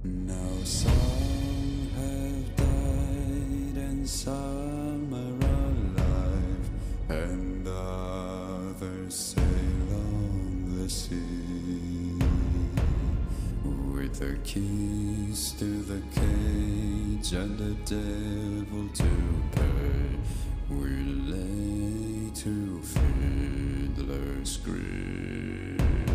Now some have died and some are alive, and others sail on the sea with the keys to the cage and the devil to pay. We lay to fiddler's grave.